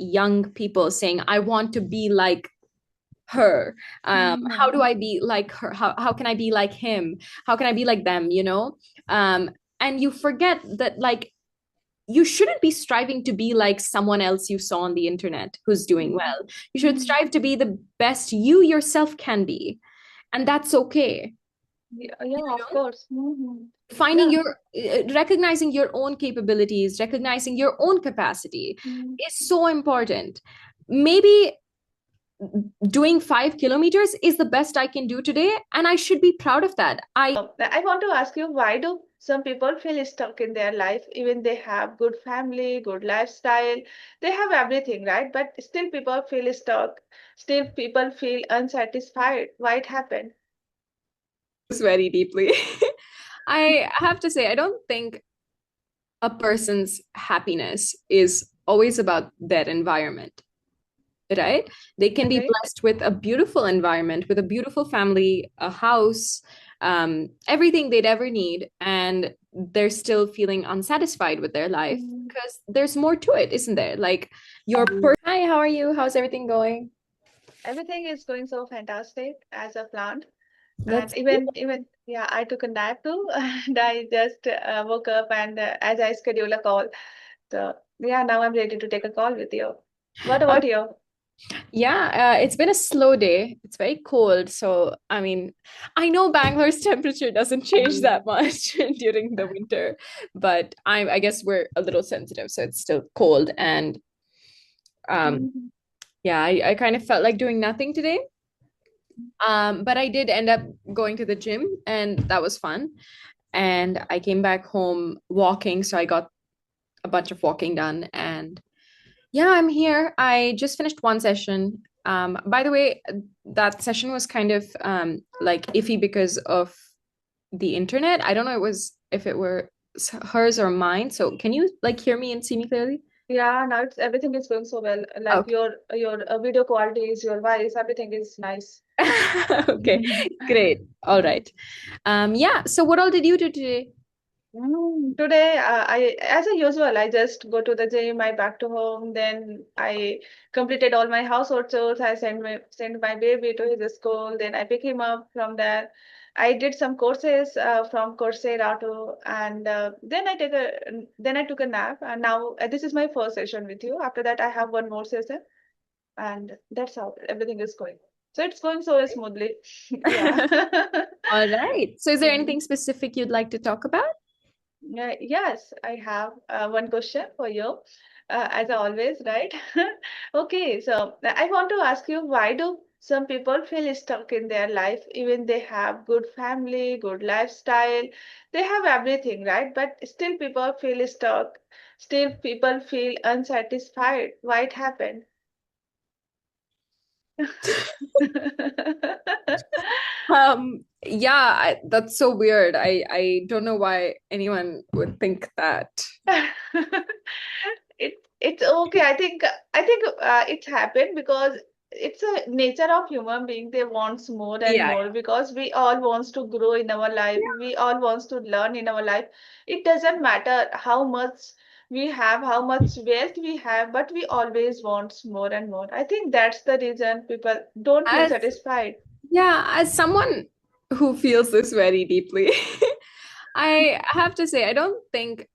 young people saying, I want to be like her. How Mhm. do I be like her? How can I be like him? How can I be like them, you know? And you forget that, like, you shouldn't be striving to be like someone else you saw on the internet who's doing Mhm. well. You should Mhm. strive to be the best you yourself can be. And that's okay. Yeah, You yeah, of know? course. Mhm. Finding Yeah. your recognizing your own capabilities, recognizing your own capacity Mhm. is so important. Maybe doing 5 kilometers is the best I can do today, and I should be proud of that. I I want to ask you, why do some people feel stuck in their life, even they have good family, good lifestyle, they have everything, right? But still people feel stuck, still people feel unsatisfied. Why it happened? was very deeply. I have to say, I don't think a person's happiness is always about their environment, right? They can be Okay. blessed with a beautiful environment, with a beautiful family, a house, everything they'd ever need, and they're still feeling unsatisfied with their life Mm. because there's more to it, isn't there? Like Hi, how are you? How's everything going? Everything is going so fantastic as a planned. That's And even yeah, I took a nap too, and I just woke up and as I schedule a call. So yeah, now I'm ready to take a call with you. What Oh, about you? yeah, it's been a slow day. It's very cold. So, I mean, I know Bangalore's temperature doesn't change that much during the winter, but I guess we're a little sensitive, so it's still cold. And um, Mhm. yeah, I kind of felt like doing nothing today. But I did end up going to the gym, and that was fun. And I came back home walking, so I got a bunch of walking done. And yeah, I'm here. I just finished one session. By the way, that session was kind of like iffy because of the internet. I don't know if it were hers or mine. So can you like hear me and see me clearly? Yeah, now it's everything is going so well. Like Okay. your video qualities, your voice, everything is nice. Okay, great. All right. Yeah. So what all did you do today? Today, as usual, I just go to the gym, I back to home, then I completed all my household chores. I send my baby to his school, then I pick him up from there. I did some courses from Coursera too, and then I took a nap, and now this is my first session with you. After that, I have one more session, and that's how everything is going. So it's going so smoothly. Yeah. All right. So is there anything specific you'd like to talk about? Yes, I have one question for you, as always, right? Okay, so I want to ask you, why do some people feel stuck in their life, even they have good family, good lifestyle, they have everything, right? But still people feel stuck, still people feel unsatisfied. Why it happened? Yeah, that's so weird. I don't know why anyone would think that. It's okay. I think it's happened because it's a nature of human being. They wants more and Yeah. more because we all wants to grow in our life. We all wants to learn in our life. It doesn't matter how much we have, how much wealth we have, but we always wants more and more. I think that's the reason people don't feel As satisfied. as someone who feels this very deeply, I have to say I don't think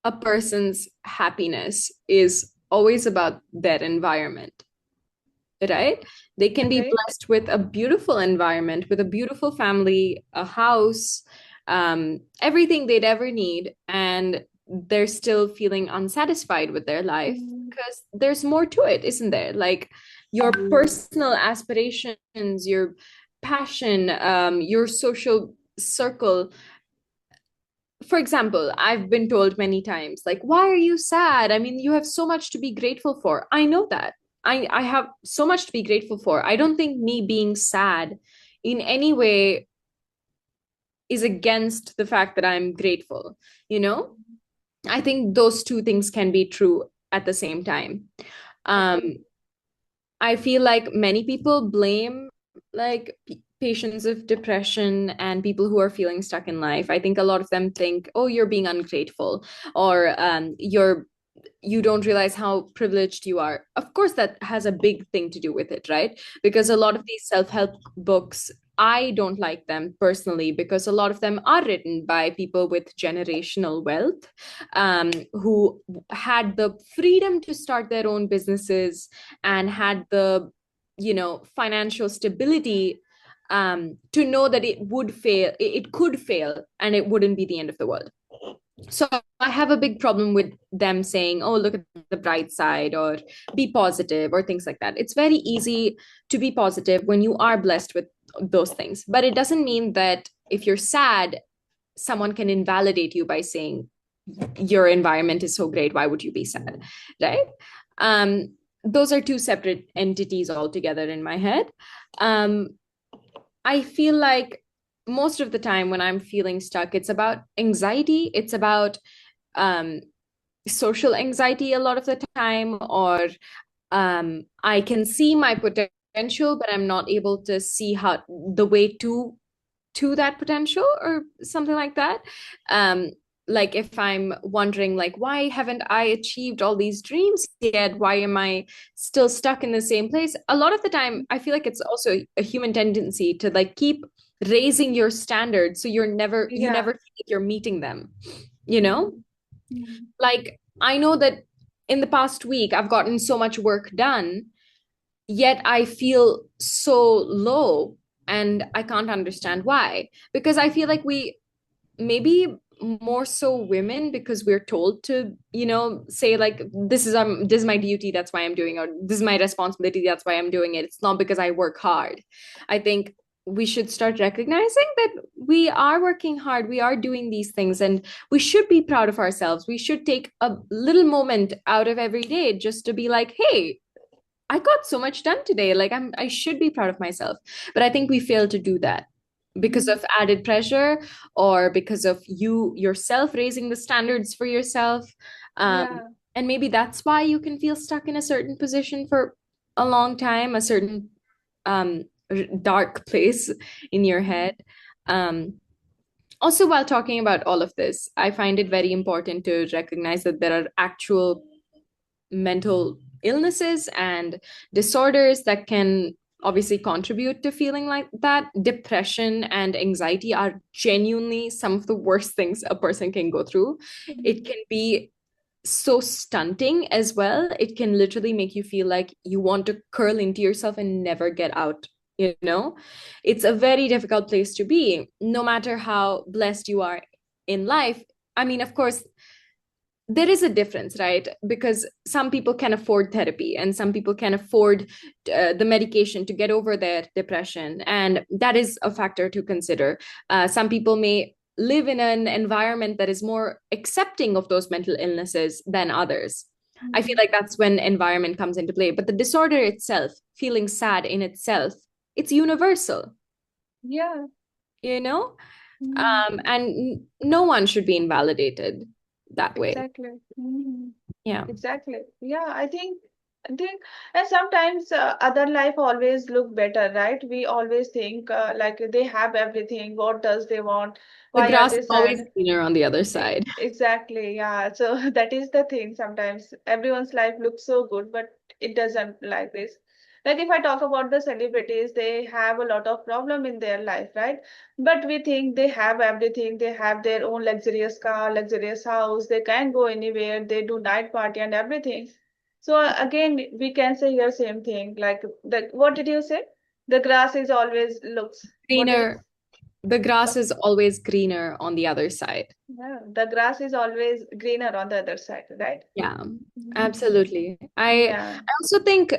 a person's happiness is always about their environment, right? They can be Okay. blessed with a beautiful environment, with a beautiful family, a house, everything they'd ever need, and they're still feeling unsatisfied with their life Mm. because there's more to it, isn't there? Like your personal aspirations, your passion, your social circle. For example, I've been told many times, like, why are you sad? I mean, you have so much to be grateful for. I know that. I have so much to be grateful for. I don't think me being sad in any way is against the fact that I'm grateful, you know? I think those two things can be true at the same time. Okay. Um, I feel like many people blame like patients of depression and people who are feeling stuck in life. I think a lot of them think, oh, you're being ungrateful or you're you don't realize how privileged you are. Of course, that has a big thing to do with it, right? Because a lot of these self-help books, I don't like them personally because a lot of them are written by people with generational wealth, who had the freedom to start their own businesses and had the, financial stability, to know that it would fail, it could fail, and it wouldn't be the end of the world. So I have a big problem with them saying, oh, look at the bright side, or be positive, or things like that. It's very easy to be positive when you are blessed with those things. But it doesn't mean that if you're sad, someone can invalidate you by saying your environment is so great. Why would you be sad? Right? Those are two separate entities altogether in my head. I feel like most of the time when I'm feeling stuck, it's about anxiety. It's about um, social anxiety a lot of the time, or I can see my potential, but I'm not able to see how the way to that potential, or something like that. Um, like if I'm wondering, like, why haven't I achieved all these dreams yet? Why am I still stuck in the same place? A lot of the time, I feel like it's also a human tendency to like keep raising your standards, so you Yeah. never feel like you're meeting them, you know? Mhm. Mhm. Like I know that in the past week I've gotten so much work done, yet I feel so low, and I can't understand why. Because I feel like we, maybe more so women, because we're told to, say like, this is my duty, that's why I'm doing, or this is my responsibility, that's why I'm doing it. It's not because I work hard. I think we should start recognizing that we are working hard, we are doing these things, and we should be proud of ourselves. We should take a little moment out of every day just to be like, hey, I got so much done today. Like I should be proud of myself. But I think we fail to do that because Mhm. of added pressure, or because of you yourself raising the standards for yourself. Um, Yeah. and maybe that's why you can feel stuck in a certain position for a long time, a certain um, dark place in your Mhm. head. Um, Also, while talking about all of this, I find it very important to recognize that there are actual mental illnesses and disorders that can obviously contribute to feeling like that. Depression and anxiety are genuinely some of the worst things a person can go through. It Mhm. can be so stunting as well. It can literally make you feel like you want to curl into yourself and never get out. It's a very difficult place to be, no matter how blessed you are in life. I mean, of course, there is a difference, right? Because some people can afford therapy, and some people can afford the medication to get over their depression. And that is a factor to consider. Some people may live in an environment that is more accepting of those mental illnesses than others. I feel Mhm. like that's when environment comes into play. But the disorder itself, feeling sad in itself, it's universal, Yeah. you know? Mhm. And no one should be invalidated that way. Exactly. Mhm. Yeah. Exactly. Yeah, I think, and sometimes other life always look better, right? We always think like they have everything. What does they want? The Why are grass they is always sad? greener on the other side. Exactly. Yeah. So that is the thing. Sometimes everyone's life looks so good, but it doesn't like this. Like if I talk about the celebrities, they have a lot of problem in their life, right? But we think they have everything. They have their own luxurious car, luxurious house. They can go anywhere. They do night party and everything. So again, we can say here same thing. Like what did you say? The grass is always looks. What did you? Greener, the grass Okay. is always greener on the other side. Yeah, the grass is always greener on the other side, right? Yeah, Mhm. absolutely. Yeah. I also think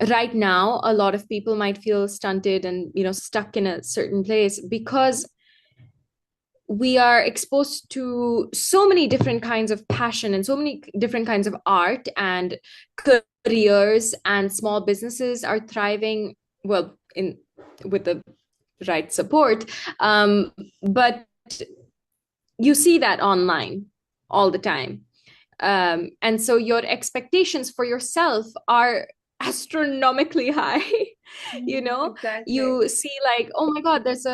right now a lot of people might feel stunted and stuck in a certain place because we are exposed to so many different kinds of passion and so many different kinds of art, and careers and small businesses are thriving, well, in with the right support. But you see that online all the time. And so your expectations for yourself are astronomically high. Exactly. You see like, oh my god, there's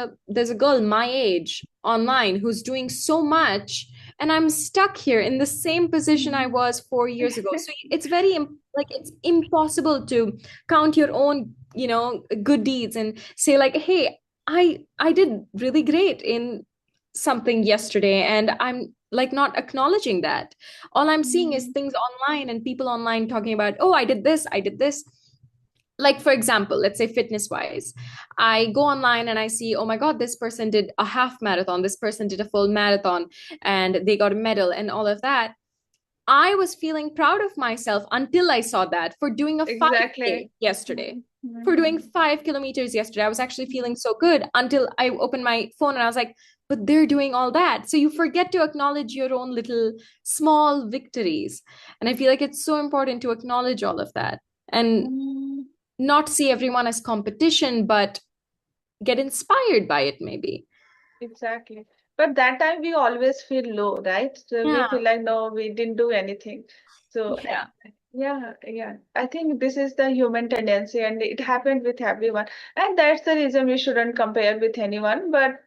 a girl my age online who's doing so much, and I'm stuck here in the same position I was 4 years ago. So it's like it's impossible to count your own, good deeds and say like, hey, I did really great in something yesterday, and I'm like not acknowledging that. All I'm seeing is things online and people online talking about, oh, I did this. Like, for example, let's say fitness wise, I go online and I see, oh my God, this person did a half marathon, this person did a full marathon, and they got a medal and all of that. I was feeling proud of myself until I saw that for doing a 5K Exactly. yesterday. For doing Mhm. 5 kilometers yesterday, I was actually feeling so good until I opened my phone and I was like, but they're doing all that. So you forget to acknowledge your own little small victories. And I feel like it's so important to acknowledge all of that and Mm, not see everyone as competition, but get inspired by it, maybe. exactly. But that time we always feel low, right? So we Yeah. feel like, no, we didn't do anything. So, Yeah. yeah, yeah. I think this is the human tendency, and it happened with everyone. And that's the reason we shouldn't compare with anyone. But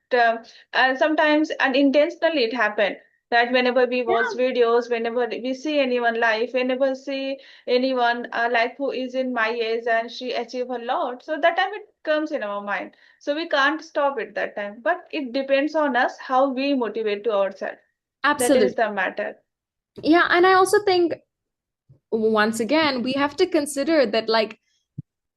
sometimes unintentionally it happened that whenever we watch Yeah. videos, whenever we see anyone live, whenever see anyone like who is in my age and she achieve a lot, so that time it comes in our mind. So we can't stop it that time. But it depends on us how we motivate to ourselves. That is Absolutely. the matter. Yeah. And I also think, once again, we have to consider that, like,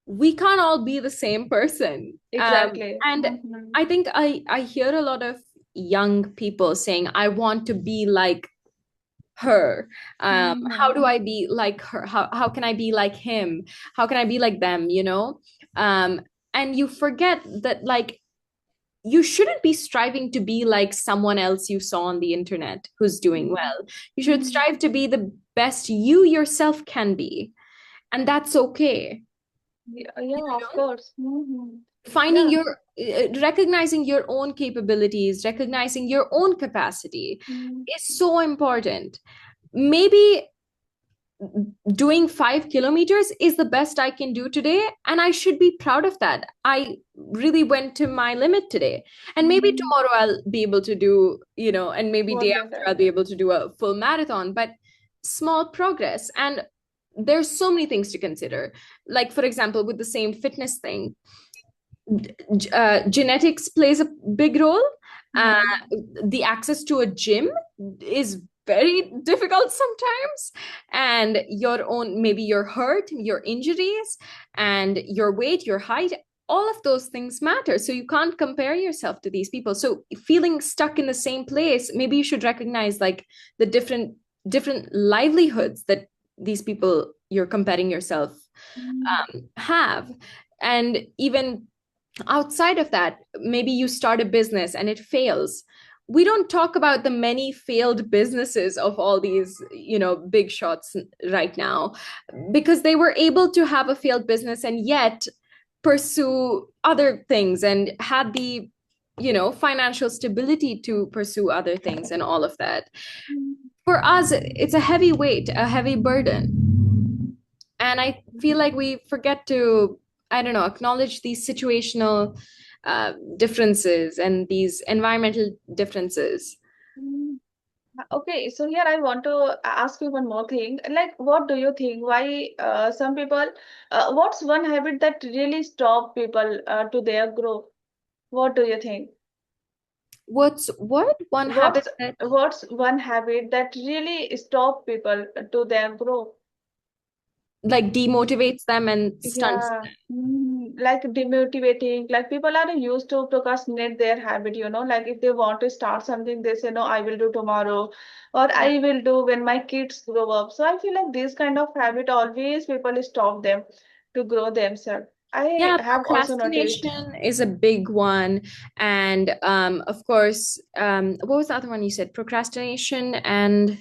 we can't all be the same person. Exactly. And Mhm. I think I hear a lot of young people saying, I want to be like her. How do Mhm. I be like her? How can I be like him? How can I be like them? Um, and you forget that, like, you shouldn't be striving to be like someone else you saw on the internet who's doing Mhm. well. You should Mhm. strive to be the best you yourself can be, and that's okay. Yeah, You yeah, of know, course. Mhm. finding Yeah. your recognizing your own capabilities, recognizing your own capacity Mhm. is so important. Maybe doing 5 kilometers is the best I can do today, and I should be proud of that. I really went to my limit today, and maybe Mhm. tomorrow I'll be able to do, and maybe More day than after that. I'll be able to do a full marathon, but small progress. And there's so many things to consider. Like, for example, with the same fitness thing, genetics plays a big role. Uh, Mhm. the access to a gym is very difficult sometimes, and your own, maybe your hurt, your injuries, and your weight, your height, all of those things matter. So you can't compare yourself to these people. So feeling stuck in the same place, maybe you should recognize like the different livelihoods that these people you're comparing yourself Mhm. have. And even outside of that, maybe you start a business and it fails. We don't talk about the many failed businesses of all these, big shots right now, because they were able to have a failed business and yet pursue other things and had the, financial stability to pursue other things and all of that. For us, it's a heavy weight, a heavy burden. And I feel like we forget to, I don't know, acknowledge these situational differences and these environmental differences. Mhm. Okay, so here I want to ask you one more thing. Like, what do you think? Why some people, what's one habit that really stop people to their growth? What do you think? What one habit What's that what's one habit that really stop people to their growth? like demotivates them and stunts Yeah, like demotivating. Like people are used to procrastinate their habit, like if they want to start something, they say, no, I will do tomorrow, or them? I will do when my kids grow up. So I feel like this kind of habit always people stop them to grow themselves. I Yeah, have also noticed. procrastination is a big one. And of course, what was the other one you said? Procrastination and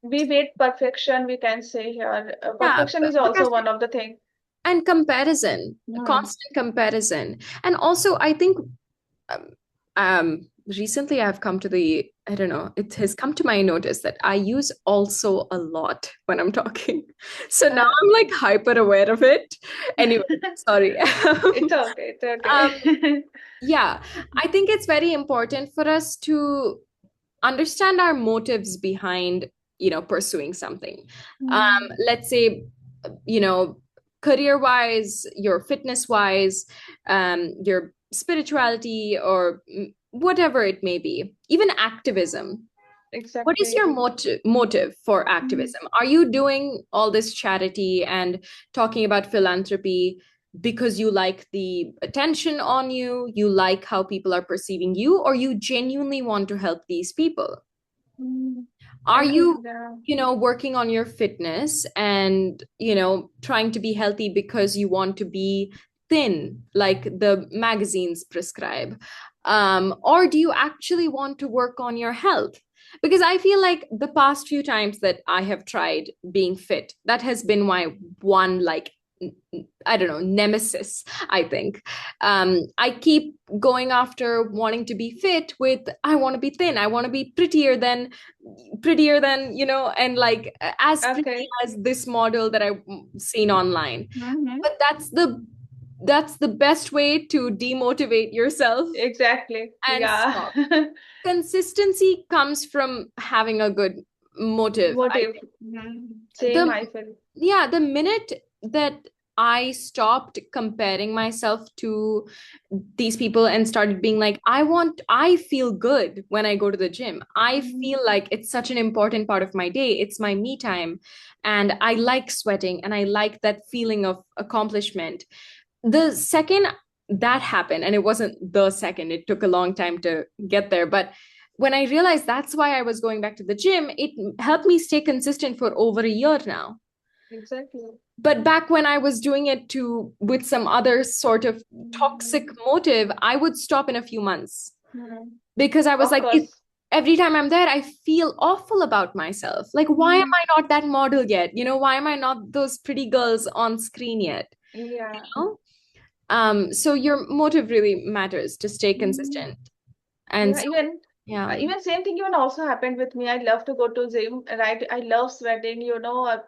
We wait perfection, we can say here. yeah, Perfection is also one of the things. and comparison, Hmm. constant comparison. And also, I think um, recently I've come to the, I don't know, it has come to my notice that I use also a lot when I'm talking. So now Uh, I'm like hyper aware of it. Anyway, sorry. it's okay, it's um, okay. yeah, I think it's very important for us to understand our motives behind, pursuing something. Mm, Let's say, you know, career wise, your fitness wise, your spirituality, or whatever it may be, even activism. What is exactly. your motive for Mm, activism? Are you doing all this charity and talking about philanthropy because you like the attention on you, you like how people are perceiving you, or you genuinely want to help these people? mm. Are I think, you, yeah. working on your fitness and, trying to be healthy because you want to be thin, like the magazines prescribe? Or do you actually want to work on your health? Because I feel like the past few times that I have tried being fit, that has been my one, like, I don't know, nemesis, I think. I keep going after wanting to be fit with, I want to be thin, I want to be prettier than, and like as pretty Okay. as this model that I've seen online. Mm-hmm. But that's the best way to demotivate yourself Exactly. and Yeah. stop. Consistency comes from having a good motive, I Motive. think. Same, The I feel. the minute that I stopped comparing myself to these people and started being like, I feel good when I go to the gym. I Mm, feel like it's such an important part of my day. It's my me time. And I like sweating and I like that feeling of accomplishment. The second that happened, and it wasn't the second, it took a long time to get there. But when I realized that's why I was going back to the gym, it helped me stay consistent for over a year now. exactly. But back when I was doing it to with some other sort of toxic Mm, motive, I would stop in a few months mm. because I was Of like, course. every time I'm there, I feel awful about myself. Like, why am Mm, I not that model yet? Why am I not those pretty girls on screen yet? yeah. You know? So your motive really matters to stay Mm. consistent. And Yeah, so, even yeah. even same thing even also happened with me. I love to go to gym, right? I love sweating,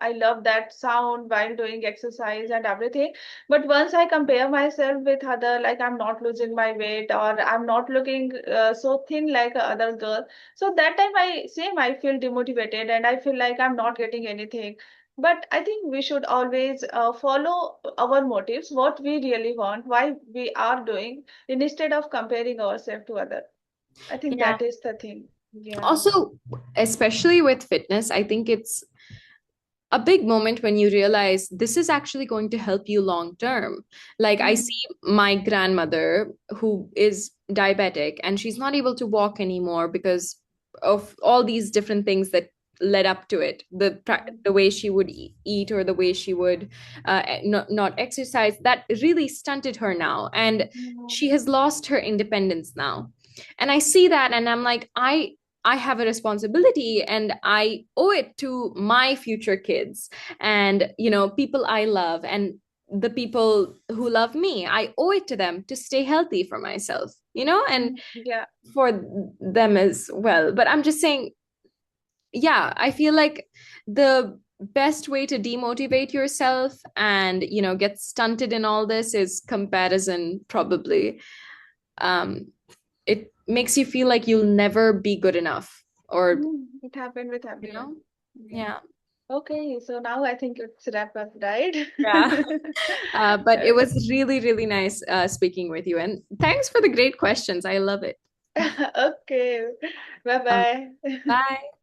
I love that sound while doing exercise and everything. But once I compare myself with other, like I'm not losing my weight or I'm not looking so thin like a other girl. So that time I feel demotivated and I feel like I'm not getting anything. But I think we should always follow our motives, what we really want, why we are doing, instead of comparing ourselves to others. I think Yeah. that is the thing. Yeah. Also, especially with fitness, I think it's a big moment when you realize this is actually going to help you long term. Like, I Mm, see my grandmother who is diabetic and she's not able to walk anymore because of all these different things that led up to it, the way she would eat, or the way she would not exercise, that really stunted her now, and mm, she has lost her independence now. And I see that and I'm like, I have a responsibility and I owe it to my future kids and, people I love, and the people who love me. I owe it to them to stay healthy for myself, and yeah. for them as well. But I'm just saying, yeah, I feel like the best way to demotivate yourself and, get stunted in all this is comparison, probably. It makes you feel like you'll never be good enough, or, It happened with you everyone. know Yeah. yeah. Okay, so now I think it's wrap up, right? Yeah. But it was really, really nice speaking with you. And thanks for the great questions. I love it. Okay. Bye Um, bye. bye.